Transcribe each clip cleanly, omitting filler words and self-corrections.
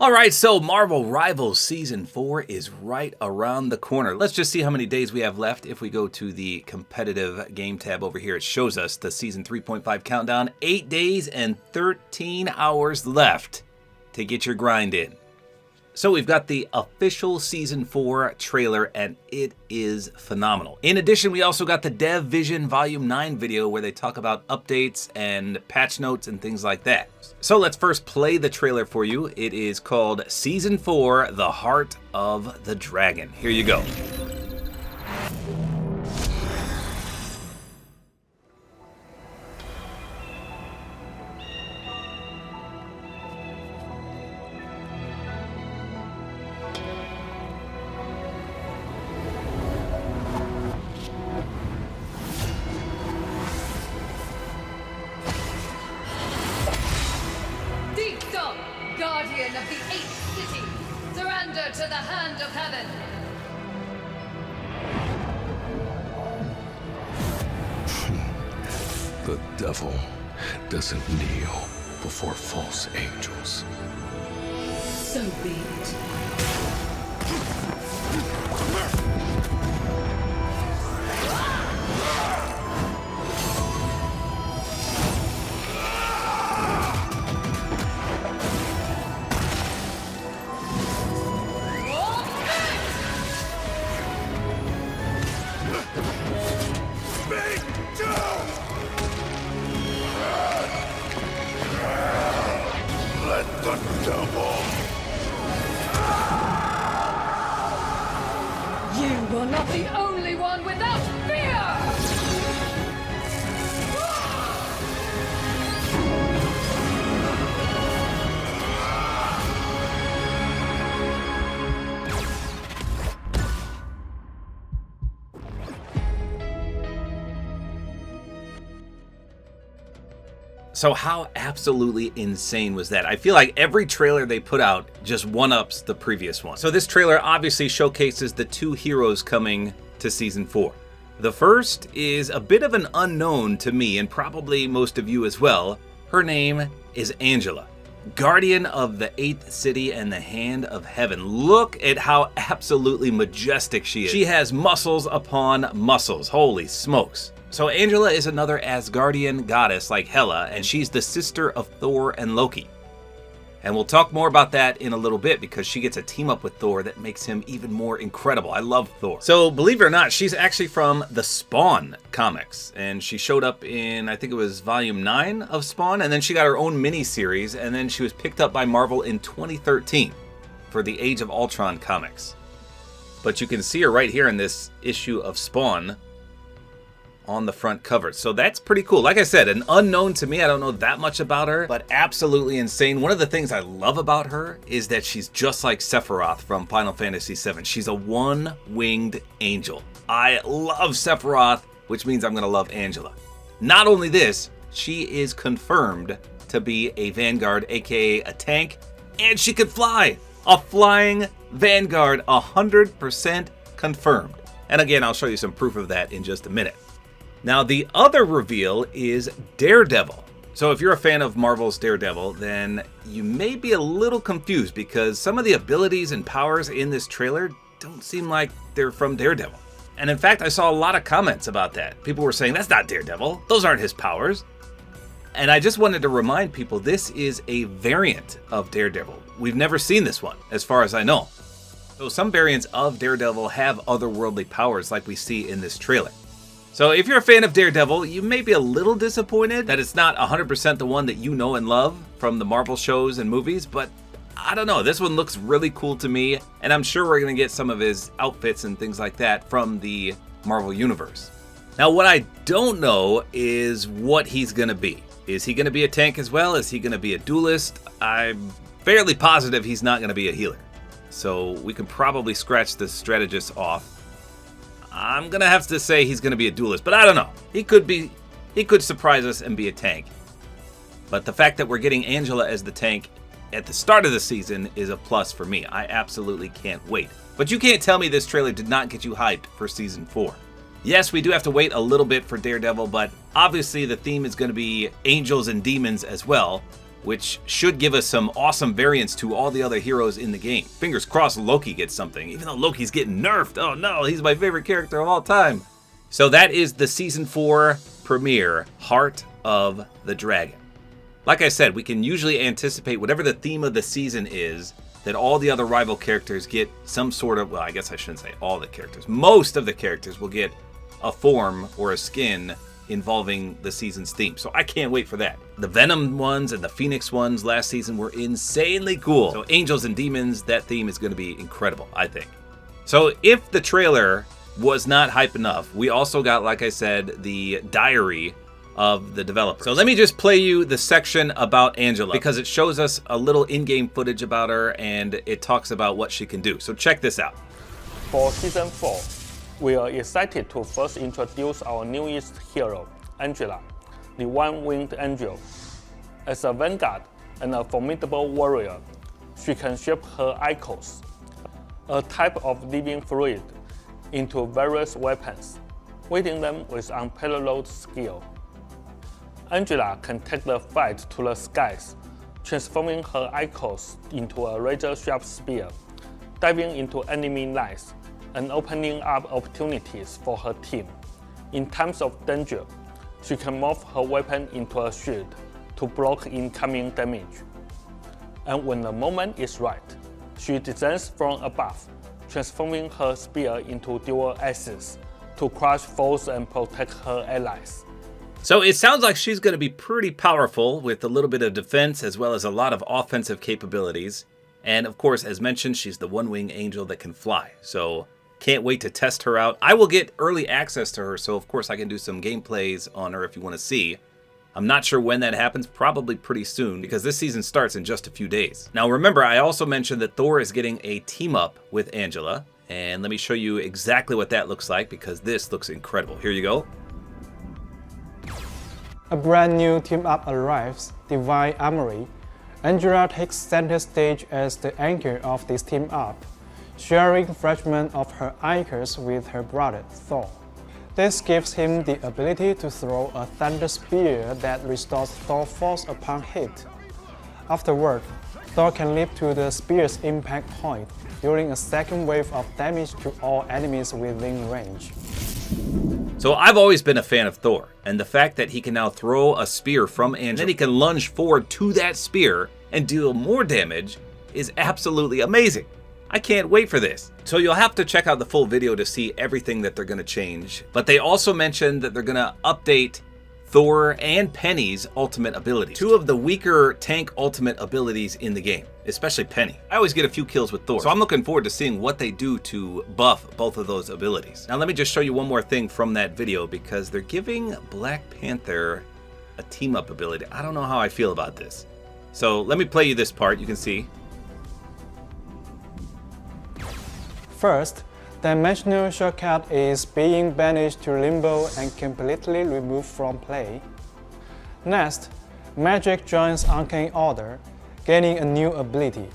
Alright, so Marvel Rivals Season 4 is right around the corner. Let's just see how many days we have left. If we go to the competitive game tab over here, it shows us the Season 3.5 countdown. 8 days and 13 hours left to get your grind in. So we've got the official Season 4 trailer, and it is phenomenal. In addition, we also got the Dev Vision Volume 9 video where they talk about updates and patch notes and things like that. So let's first play the trailer for you. It is called Season 4, The Heart of the Dragon. Here you go. Guardian of the 8th city, surrender to the hand of heaven. The devil doesn't kneel before false angels. So be it. You are not the only one without fear! So how absolutely insane was that? I feel like every trailer they put out just one-ups the previous one. So this trailer obviously showcases the two heroes coming to Season 4. The first is a bit of an unknown to me and probably most of you as well. Her name is Angela, Guardian of the 8th City and the Hand of Heaven. Look at how absolutely majestic she is. She has muscles upon muscles. Holy smokes. So Angela is another Asgardian goddess like Hela, and she's the sister of Thor and Loki. And we'll talk more about that in a little bit because she gets a team up with Thor that makes him even more incredible. I love Thor. So believe it or not, she's actually from the Spawn comics, and she showed up in, I think it was Volume 9 of Spawn, and then she got her own mini-series, and then she was picked up by Marvel in 2013 for the Age of Ultron comics. But you can see her right here in this issue of Spawn on the front cover. So that's pretty cool. Like I said, an unknown to me. I don't know that much about her, but absolutely insane. One of the things I love about her is that she's just like Sephiroth from Final Fantasy VII. She's a one-winged angel. I love Sephiroth, which means I'm going to love Angela. Not only this, she is confirmed to be a vanguard, aka a tank, and she can fly. A flying vanguard, 100% confirmed. And again, I'll show you some proof of that in just a minute. Now, the other reveal is Daredevil. So if you're a fan of Marvel's Daredevil, then you may be a little confused because some of the abilities and powers in this trailer don't seem like they're from Daredevil. And in fact, I saw a lot of comments about that. People were saying, that's not Daredevil. Those aren't his powers. And I just wanted to remind people, this is a variant of Daredevil. We've never seen this one, as far as I know. So some variants of Daredevil have otherworldly powers like we see in this trailer. So if you're a fan of Daredevil, you may be a little disappointed that it's not 100% the one that you know and love from the Marvel shows and movies, but I don't know, this one looks really cool to me, and I'm sure we're going to get some of his outfits and things like that from the Marvel Universe. Now, what I don't know is what he's going to be. Is he going to be a tank as well? Is he going to be a duelist? I'm fairly positive he's not going to be a healer. So we can probably scratch the strategist off. I'm going to have to say he's going to be a duelist, but I don't know. He could surprise us and be a tank. But the fact that we're getting Angela as the tank at the start of the season is a plus for me. I absolutely can't wait. But you can't tell me this trailer did not get you hyped for Season 4. Yes, we do have to wait a little bit for Daredevil, but obviously the theme is going to be angels and demons as well. which should give us some awesome variants to all the other heroes in the game. Fingers crossed Loki gets something, even though Loki's getting nerfed. Oh no, he's my favorite character of all time. So that is the Season 4 premiere, Heart of the Dragon. Like I said, we can usually anticipate whatever the theme of the season is, that all the other rival characters get some sort of, well, I guess I shouldn't say all the characters. Most of the characters will get a form or a skin involving the season's theme. So I can't wait for that. The Venom ones and the Phoenix ones last season were insanely cool. So Angels and Demons, that theme is going to be incredible, I think. So if the trailer was not hype enough, we also got, like I said, the diary of the developer. So let me just play you the section about Angela, because it shows us a little in-game footage about her and it talks about what she can do. So check this out. For Season 4, we are excited to first introduce our newest hero, Angela, the one-winged angel. As a vanguard and a formidable warrior, she can shape her icons, a type of living fluid, into various weapons, wielding them with unparalleled skill. Angela can take the fight to the skies, transforming her icons into a razor-sharp spear, diving into enemy lines, and opening up opportunities for her team. In times of danger, she can morph her weapon into a shield to block incoming damage. And when the moment is right, she descends from above, transforming her spear into dual axes to crush foes and protect her allies. So it sounds like she's going to be pretty powerful with a little bit of defense as well as a lot of offensive capabilities. And of course, as mentioned, she's the one-winged angel that can fly. So can't wait to test her out. I will get early access to her, so of course I can do some gameplays on her if you want to see. I'm not sure when that happens, probably pretty soon, because this season starts in just a few days. Now remember, I also mentioned that Thor is getting a team-up with Angela. And let me show you exactly what that looks like, because this looks incredible. Here you go. A brand new team-up arrives, Divine Armory. Angela takes center stage as the anchor of this team-up, sharing fragments of her icons with her brother, Thor. This gives him the ability to throw a thunder spear that restores Thor force upon hit. Afterward, Thor can leap to the spear's impact point, dealing a second wave of damage to all enemies within range. So I've always been a fan of Thor, and the fact that he can now throw a spear from Angela, then he can lunge forward to that spear and deal more damage is absolutely amazing. I can't wait for this. So you'll have to check out the full video to see everything that they're going to change. But they also mentioned that they're going to update Thor and Penny's ultimate abilities. Two of the weaker tank ultimate abilities in the game, especially Penny. I always get a few kills with Thor, so I'm looking forward to seeing what they do to buff both of those abilities. Now let me just show you one more thing from that video, because they're giving Black Panther a team-up ability. I don't know how I feel about this. So let me play you this part, you can see. First, Dimensional Shortcut is being banished to Limbo and completely removed from play. Next, Magic joins Arcane Order, gaining a new ability.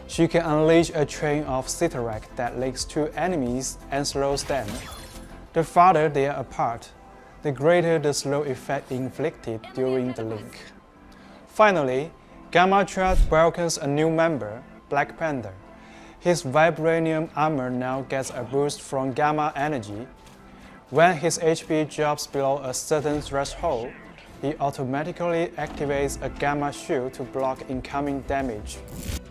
She can unleash a train of Citarac that links two enemies and slows them. The farther they are apart, the greater the slow effect inflicted during the link. Finally, Gamma Trap welcomes a new member, Black Panther. His vibranium armor now gets a boost from gamma energy. When his HP drops below a certain threshold, he automatically activates a gamma shield to block incoming damage.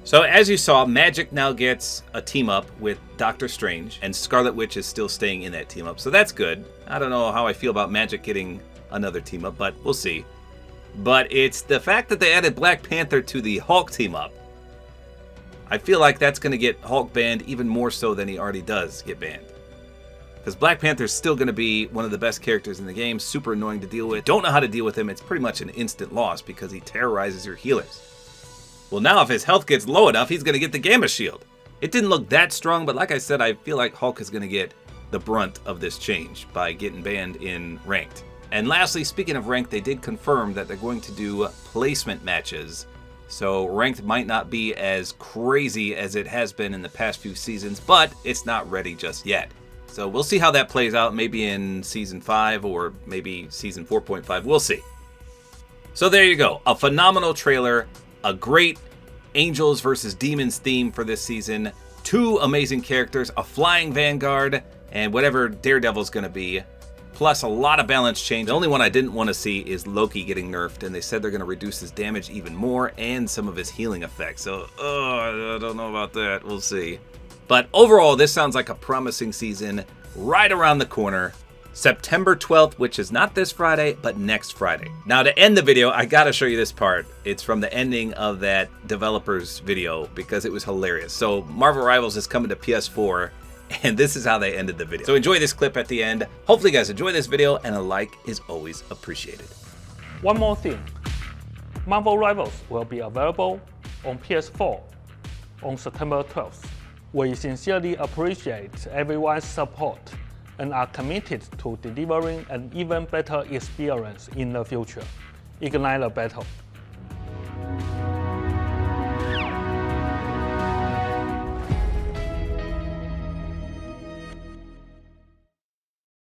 So as you saw, Magic now gets a team-up with Doctor Strange, and Scarlet Witch is still staying in that team-up, so that's good. I don't know how I feel about Magic getting another team-up, but we'll see. But it's the fact that they added Black Panther to the Hulk team-up. I feel like that's going to get Hulk banned even more so than he already does get banned. Because Black Panther's still going to be one of the best characters in the game, super annoying to deal with. Don't know how to deal with him, it's pretty much an instant loss because he terrorizes your healers. Well, now if his health gets low enough, he's going to get the Gamma Shield. It didn't look that strong, but like I said, I feel like Hulk is going to get the brunt of this change by getting banned in Ranked. And lastly, speaking of Ranked, they did confirm that they're going to do placement matches. So Ranked might not be as crazy as it has been in the past few seasons, but it's not ready just yet. So we'll see how that plays out, maybe in Season 5 or maybe Season 4.5. We'll see. So there you go. A phenomenal trailer, a great Angels versus Demons theme for this season, 2 amazing characters, a flying vanguard, and whatever Daredevil's going to be, plus a lot of balance change. The only one I didn't want to see is Loki getting nerfed, and they said they're going to reduce his damage even more and some of his healing effects. So, I don't know about that. We'll see. But overall, this sounds like a promising season right around the corner. September 12th, which is not this Friday, but next Friday. Now, to end the video, I gotta show you this part. It's from the ending of that developers video because it was hilarious. So, Marvel Rivals is coming to PS4, and this is how they ended the video. So enjoy this clip at the end. Hopefully you guys enjoy this video, and a like is always appreciated. One more thing, Marvel Rivals will be available on PS4 on September 12th. We sincerely appreciate everyone's support and are committed to delivering an even better experience in the future. Ignite the battle.